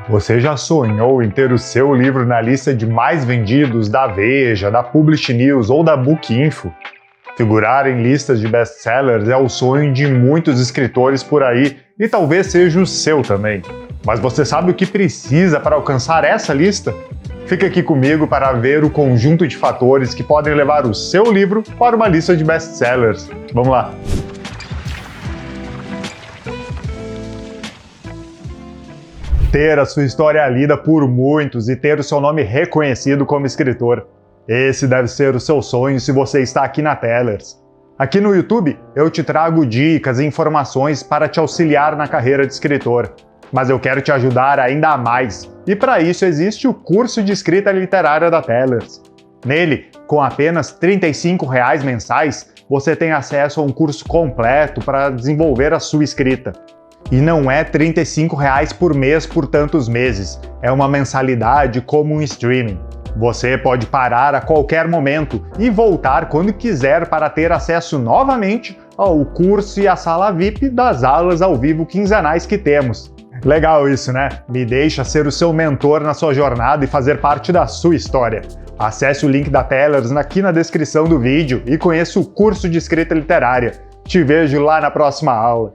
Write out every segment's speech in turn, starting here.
Você já sonhou em ter o seu livro na lista de mais vendidos da Veja, da Publish News ou da Bookinfo? Figurar em listas de best-sellers é o sonho de muitos escritores por aí e talvez seja o seu também. Mas você sabe o que precisa para alcançar essa lista? Fique aqui comigo para ver o conjunto de fatores que podem levar o seu livro para uma lista de best-sellers. Vamos lá! Ter a sua história lida por muitos e ter o seu nome reconhecido como escritor. Esse deve ser o seu sonho se você está aqui na Tellers. Aqui no YouTube eu te trago dicas e informações para te auxiliar na carreira de escritor. Mas eu quero te ajudar ainda mais, e para isso existe o curso de escrita literária da Tellers. Nele, com apenas R$ 35 mensais, você tem acesso a um curso completo para desenvolver a sua escrita. E não é R$ 35 por mês por tantos meses, é uma mensalidade como um streaming. Você pode parar a qualquer momento e voltar quando quiser para ter acesso novamente ao curso e à sala VIP das aulas ao vivo quinzenais que temos. Legal isso, né? Me deixa ser o seu mentor na sua jornada e fazer parte da sua história. Acesse o link da Tellers aqui na descrição do vídeo e conheça o curso de escrita literária. Te vejo lá na próxima aula.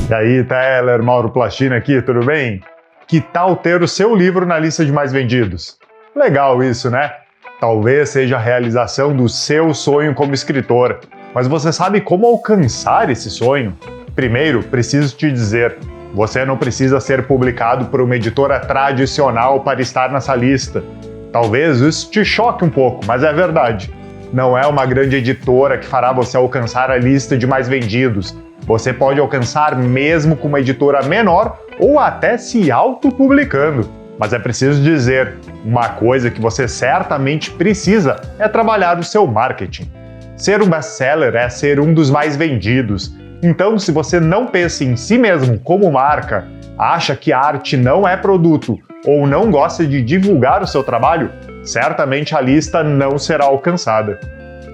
E aí, Teller, Mauro Plachina aqui, tudo bem? Que tal ter o seu livro na lista de mais vendidos? Legal isso, né? Talvez seja a realização do seu sonho como escritor. Mas você sabe como alcançar esse sonho? Primeiro, preciso te dizer, você não precisa ser publicado por uma editora tradicional para estar nessa lista. Talvez isso te choque um pouco, mas é verdade. Não é uma grande editora que fará você alcançar a lista de mais vendidos. Você pode alcançar mesmo com uma editora menor ou até se autopublicando. Mas é preciso dizer, uma coisa que você certamente precisa é trabalhar o seu marketing. Ser um best-seller é ser um dos mais vendidos. Então, se você não pensa em si mesmo como marca, acha que a arte não é produto ou não gosta de divulgar o seu trabalho, certamente a lista não será alcançada.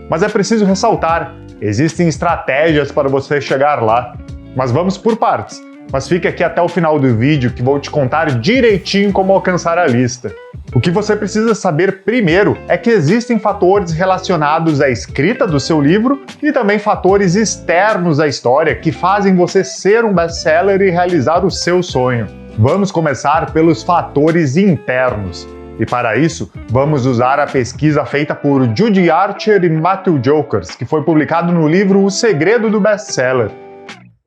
Mas é preciso ressaltar, existem estratégias para você chegar lá. Mas vamos por partes. Mas fique aqui até o final do vídeo que vou te contar direitinho como alcançar a lista. O que você precisa saber primeiro é que existem fatores relacionados à escrita do seu livro e também fatores externos à história que fazem você ser um best-seller e realizar o seu sonho. Vamos começar pelos fatores internos. E para isso, vamos usar a pesquisa feita por Judy Archer e Matthew Jokers, que foi publicado no livro O Segredo do Best-Seller.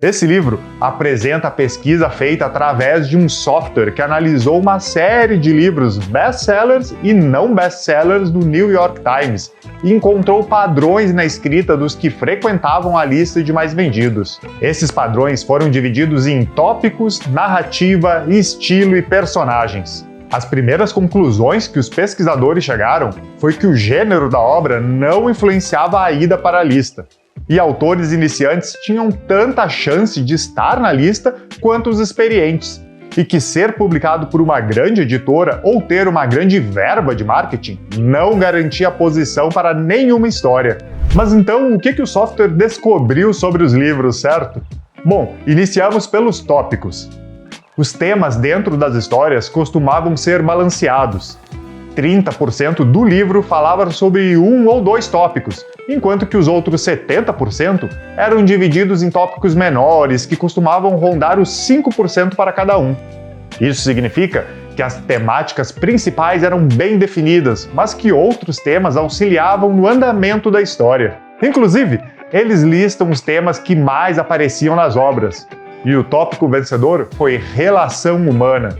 Esse livro apresenta a pesquisa feita através de um software que analisou uma série de livros best-sellers e não best-sellers do New York Times e encontrou padrões na escrita dos que frequentavam a lista de mais vendidos. Esses padrões foram divididos em tópicos, narrativa, estilo e personagens. As primeiras conclusões que os pesquisadores chegaram foi que o gênero da obra não influenciava a ida para a lista. E autores iniciantes tinham tanta chance de estar na lista quanto os experientes, e que ser publicado por uma grande editora ou ter uma grande verba de marketing não garantia posição para nenhuma história. Mas então, o que o software descobriu sobre os livros, certo? Bom, iniciamos pelos tópicos. Os temas dentro das histórias costumavam ser balanceados. 30% do livro falava sobre um ou dois tópicos, enquanto que os outros 70% eram divididos em tópicos menores que costumavam rondar os 5% para cada um. Isso significa que as temáticas principais eram bem definidas, mas que outros temas auxiliavam no andamento da história. Inclusive, eles listam os temas que mais apareciam nas obras. E o tópico vencedor foi relação humana.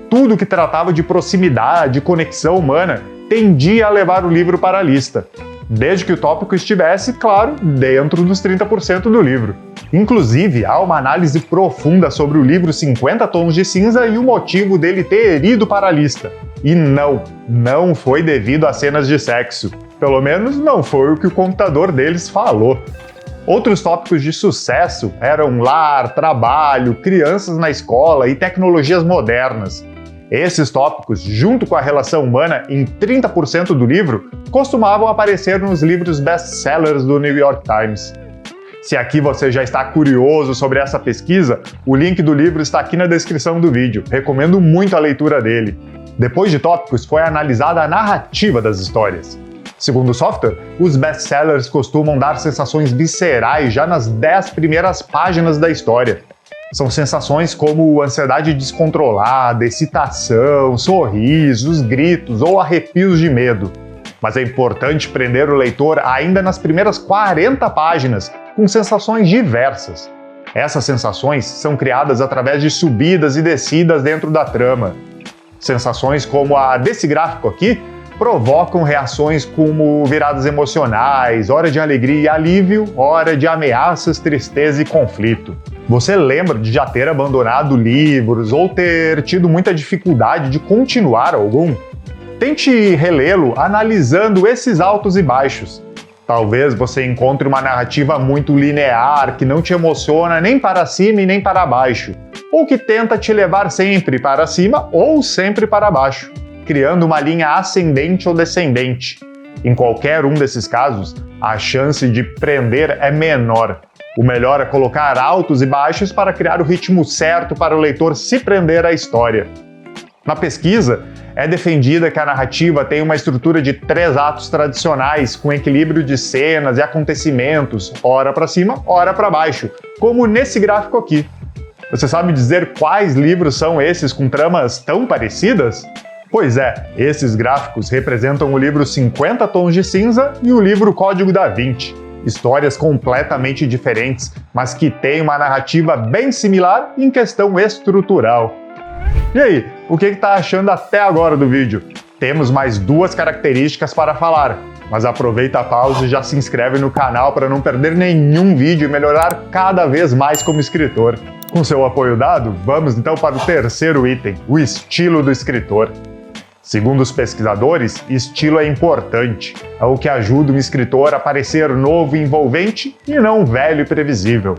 Tudo que tratava de proximidade e conexão humana tendia a levar o livro para a lista, desde que o tópico estivesse, claro, dentro dos 30% do livro. Inclusive, há uma análise profunda sobre o livro 50 Tons de Cinza e o motivo dele ter ido para a lista. E não foi devido a cenas de sexo. Pelo menos não foi o que o computador deles falou. Outros tópicos de sucesso eram lar, trabalho, crianças na escola e tecnologias modernas. Esses tópicos, junto com a relação humana em 30% do livro, costumavam aparecer nos livros best-sellers do New York Times. Se aqui você já está curioso sobre essa pesquisa, o link do livro está aqui na descrição do vídeo. Recomendo muito a leitura dele. Depois de tópicos, foi analisada a narrativa das histórias. Segundo o software, os best-sellers costumam dar sensações viscerais já nas 10 primeiras páginas da história. São sensações como ansiedade descontrolada, excitação, sorrisos, gritos ou arrepios de medo. Mas é importante prender o leitor ainda nas primeiras 40 páginas, com sensações diversas. Essas sensações são criadas através de subidas e descidas dentro da trama. Sensações como a desse gráfico aqui provocam reações como viradas emocionais, hora de alegria e alívio, hora de ameaças, tristeza e conflito. Você lembra de já ter abandonado livros ou ter tido muita dificuldade de continuar algum? Tente relê-lo analisando esses altos e baixos. Talvez você encontre uma narrativa muito linear que não te emociona nem para cima e nem para baixo, ou que tenta te levar sempre para cima ou sempre para baixo, criando uma linha ascendente ou descendente. Em qualquer um desses casos, a chance de prender é menor. O melhor é colocar altos e baixos para criar o ritmo certo para o leitor se prender à história. Na pesquisa, é defendida que a narrativa tem uma estrutura de 3 atos tradicionais, com equilíbrio de cenas e acontecimentos, ora para cima, ora para baixo, como nesse gráfico aqui. Você sabe dizer quais livros são esses com tramas tão parecidas? Pois é, esses gráficos representam o livro 50 Tons de Cinza e o livro Código da Vinci. Histórias completamente diferentes, mas que têm uma narrativa bem similar em questão estrutural. E aí, o que está achando até agora do vídeo? Temos mais 2 características para falar, mas aproveita a pausa e já se inscreve no canal para não perder nenhum vídeo e melhorar cada vez mais como escritor. Com seu apoio dado, vamos então para o terceiro item, o estilo do escritor. Segundo os pesquisadores, estilo é importante, é o que ajuda um escritor a parecer novo e envolvente e não velho e previsível.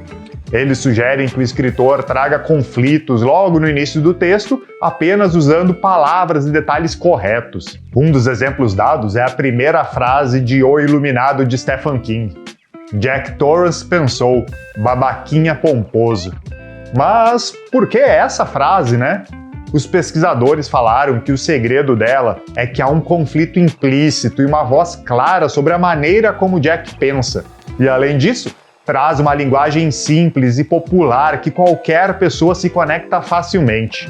Eles sugerem que o escritor traga conflitos logo no início do texto, apenas usando palavras e detalhes corretos. Um dos exemplos dados é a primeira frase de O Iluminado de Stephen King. Jack Torrance pensou, babaquinha pomposo. Mas por que essa frase, né? Os pesquisadores falaram que o segredo dela é que há um conflito implícito e uma voz clara sobre a maneira como Jack pensa. E além disso, traz uma linguagem simples e popular que qualquer pessoa se conecta facilmente.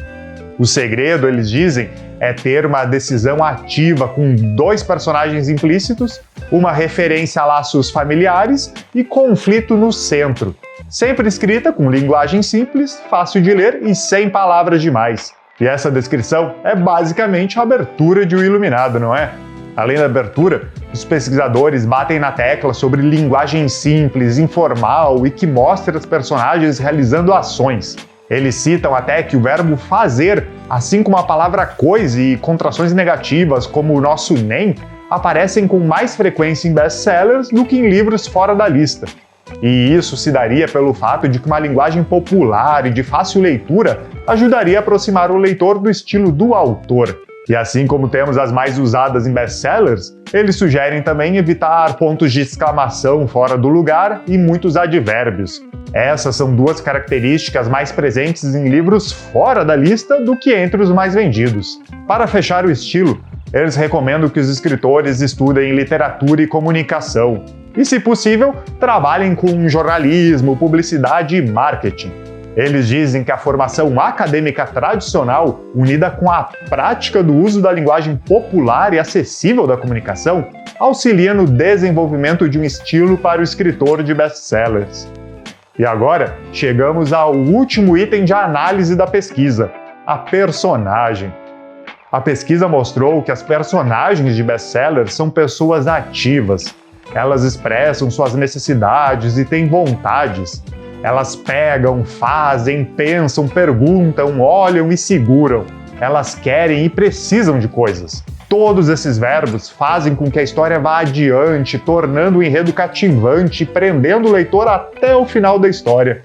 O segredo, eles dizem, é ter uma decisão ativa com 2 personagens implícitos, uma referência a laços familiares e conflito no centro. Sempre escrita com linguagem simples, fácil de ler e sem palavras demais. E essa descrição é basicamente a abertura de O Iluminado, não é? Além da abertura, os pesquisadores batem na tecla sobre linguagem simples, informal e que mostra os personagens realizando ações. Eles citam até que o verbo fazer, assim como a palavra coisa e contrações negativas como o nosso nem, aparecem com mais frequência em best-sellers do que em livros fora da lista. E isso se daria pelo fato de que uma linguagem popular e de fácil leitura ajudaria a aproximar o leitor do estilo do autor. E assim como temos as mais usadas em best-sellers, eles sugerem também evitar pontos de exclamação fora do lugar e muitos advérbios. Essas são 2 características mais presentes em livros fora da lista do que entre os mais vendidos. Para fechar o estilo, eles recomendam que os escritores estudem literatura e comunicação. E, se possível, trabalhem com jornalismo, publicidade e marketing. Eles dizem que a formação acadêmica tradicional, unida com a prática do uso da linguagem popular e acessível da comunicação, auxilia no desenvolvimento de um estilo para o escritor de best-sellers. E agora, chegamos ao último item de análise da pesquisa, a personagem. A pesquisa mostrou que as personagens de best-sellers são pessoas ativas. Elas expressam suas necessidades e têm vontades. Elas pegam, fazem, pensam, perguntam, olham e seguram. Elas querem e precisam de coisas. Todos esses verbos fazem com que a história vá adiante, tornando o enredo cativante e prendendo o leitor até o final da história.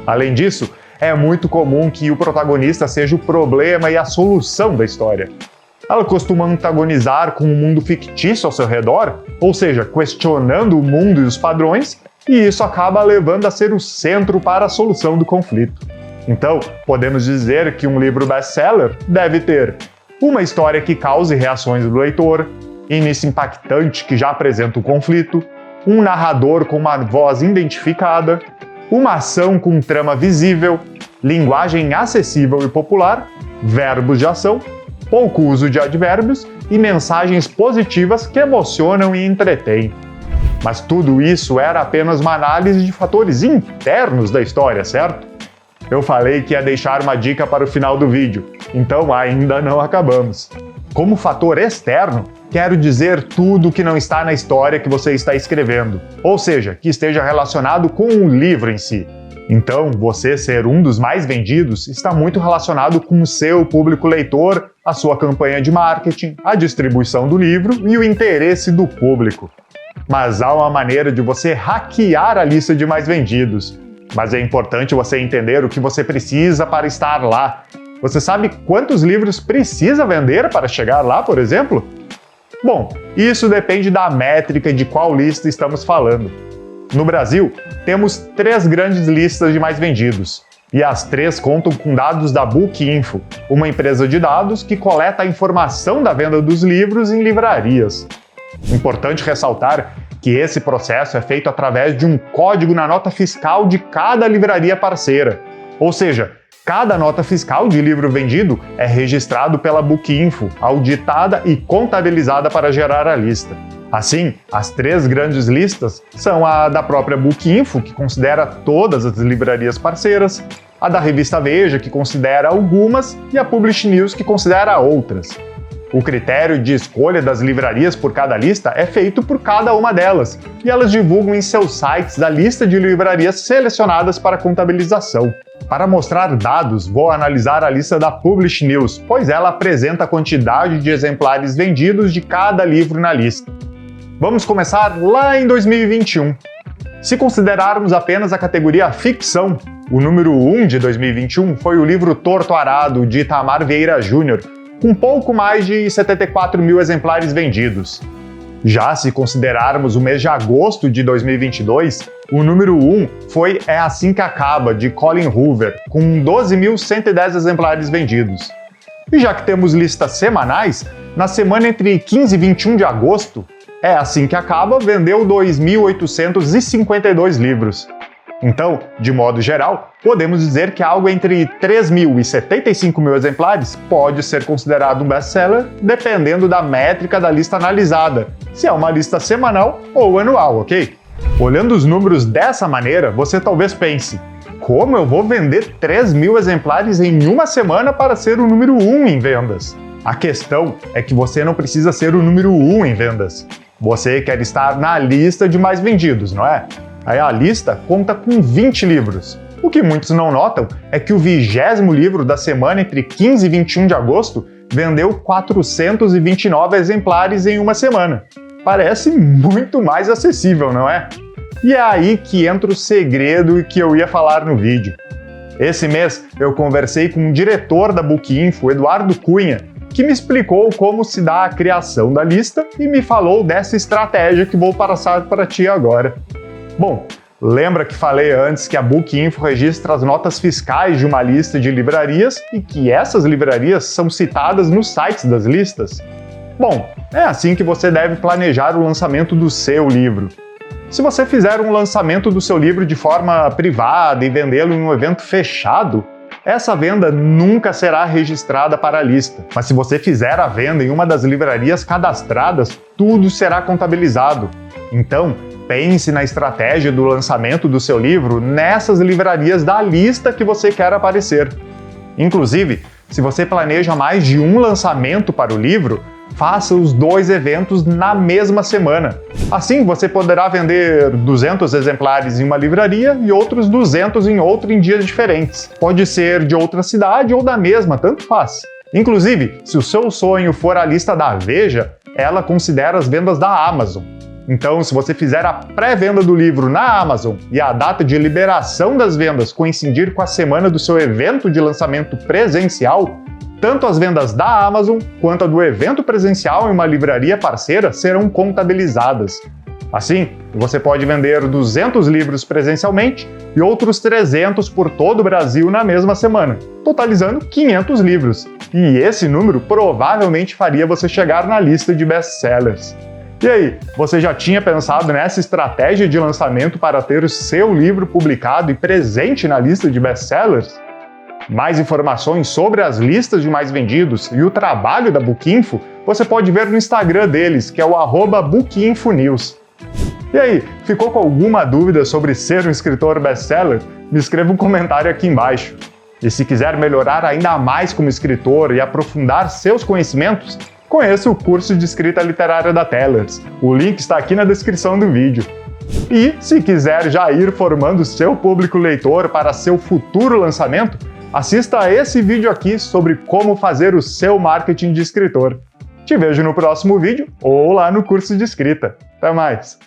Além disso, é muito comum que o protagonista seja o problema e a solução da história. Ela costuma antagonizar com um mundo fictício ao seu redor, ou seja, questionando o mundo e os padrões, e isso acaba levando a ser o centro para a solução do conflito. Então, podemos dizer que um livro best-seller deve ter uma história que cause reações do leitor, início impactante que já apresenta o conflito, um narrador com uma voz identificada, uma ação com trama visível, linguagem acessível e popular, verbos de ação, pouco uso de advérbios e mensagens positivas que emocionam e entretêm. Mas tudo isso era apenas uma análise de fatores internos da história, certo? Eu falei que ia deixar uma dica para o final do vídeo, então ainda não acabamos. Como fator externo, quero dizer tudo que não está na história que você está escrevendo, ou seja, que esteja relacionado com o livro em si. Então, você ser um dos mais vendidos está muito relacionado com o seu público leitor, a sua campanha de marketing, a distribuição do livro e o interesse do público. Mas há uma maneira de você hackear a lista de mais vendidos. Mas é importante você entender o que você precisa para estar lá. Você sabe quantos livros precisa vender para chegar lá, por exemplo? Bom, isso depende da métrica de qual lista estamos falando. No Brasil, temos 3 grandes listas de mais vendidos, e as 3 contam com dados da Bookinfo, uma empresa de dados que coleta a informação da venda dos livros em livrarias. Importante ressaltar que esse processo é feito através de um código na nota fiscal de cada livraria parceira, ou seja, cada nota fiscal de livro vendido é registrado pela Bookinfo, auditada e contabilizada para gerar a lista. Assim, as 3 grandes listas são a da própria Bookinfo, que considera todas as livrarias parceiras, a da revista Veja, que considera algumas, e a Publish News, que considera outras. O critério de escolha das livrarias por cada lista é feito por cada uma delas, e elas divulgam em seus sites a lista de livrarias selecionadas para contabilização. Para mostrar dados, vou analisar a lista da Publish News, pois ela apresenta a quantidade de exemplares vendidos de cada livro na lista. Vamos começar lá em 2021. Se considerarmos apenas a categoria ficção, o número 1 de 2021 foi o livro Torto Arado, de Itamar Vieira Júnior, com pouco mais de 74 mil exemplares vendidos. Já se considerarmos o mês de agosto de 2022, o número 1 foi É Assim Que Acaba, de Colin Hoover, com 12.110 exemplares vendidos. E já que temos listas semanais, na semana entre 15 e 21 de agosto, É Assim Que Acaba vendeu 2.852 livros. Então, de modo geral, podemos dizer que algo entre 3.000 e 75.000 exemplares pode ser considerado um best-seller, dependendo da métrica da lista analisada, se é uma lista semanal ou anual, ok? Olhando os números dessa maneira, você talvez pense: como eu vou vender 3.000 exemplares em uma semana para ser o número 1 em vendas? A questão é que você não precisa ser o número 1 em vendas. Você quer estar na lista de mais vendidos, não é? Aí a lista conta com 20 livros. O que muitos não notam é que o 20º livro da semana entre 15 e 21 de agosto vendeu 429 exemplares em uma semana. Parece muito mais acessível, não é? E é aí que entra o segredo que eu ia falar no vídeo. Esse mês eu conversei com o diretor da Bookinfo, Eduardo Cunha, que me explicou como se dá a criação da lista e me falou dessa estratégia que vou passar para ti agora. Bom, lembra que falei antes que a Bookinfo registra as notas fiscais de uma lista de livrarias e que essas livrarias são citadas nos sites das listas? Bom, é assim que você deve planejar o lançamento do seu livro. Se você fizer um lançamento do seu livro de forma privada e vendê-lo em um evento fechado, essa venda nunca será registrada para a lista. Mas se você fizer a venda em uma das livrarias cadastradas, tudo será contabilizado. Então, pense na estratégia do lançamento do seu livro nessas livrarias da lista que você quer aparecer. Inclusive, se você planeja mais de um lançamento para o livro, faça os 2 eventos na mesma semana. Assim, você poderá vender 200 exemplares em uma livraria e outros 200 em outra em dias diferentes. Pode ser de outra cidade ou da mesma, tanto faz. Inclusive, se o seu sonho for a lista da Veja, ela considera as vendas da Amazon. Então, se você fizer a pré-venda do livro na Amazon e a data de liberação das vendas coincidir com a semana do seu evento de lançamento presencial, tanto as vendas da Amazon quanto a do evento presencial em uma livraria parceira serão contabilizadas. Assim, você pode vender 200 livros presencialmente e outros 300 por todo o Brasil na mesma semana, totalizando 500 livros. E esse número provavelmente faria você chegar na lista de best-sellers. E aí, você já tinha pensado nessa estratégia de lançamento para ter o seu livro publicado e presente na lista de best-sellers? Mais informações sobre as listas de mais vendidos e o trabalho da Bookinfo você pode ver no Instagram deles, que é o @bookinfonews. E aí, ficou com alguma dúvida sobre ser um escritor best-seller? Me escreva um comentário aqui embaixo. E se quiser melhorar ainda mais como escritor e aprofundar seus conhecimentos, conheça o curso de escrita literária da Tellers. O link está aqui na descrição do vídeo. E se quiser já ir formando seu público leitor para seu futuro lançamento, assista a esse vídeo aqui sobre como fazer o seu marketing de escritor. Te vejo no próximo vídeo ou lá no curso de escrita. Até mais!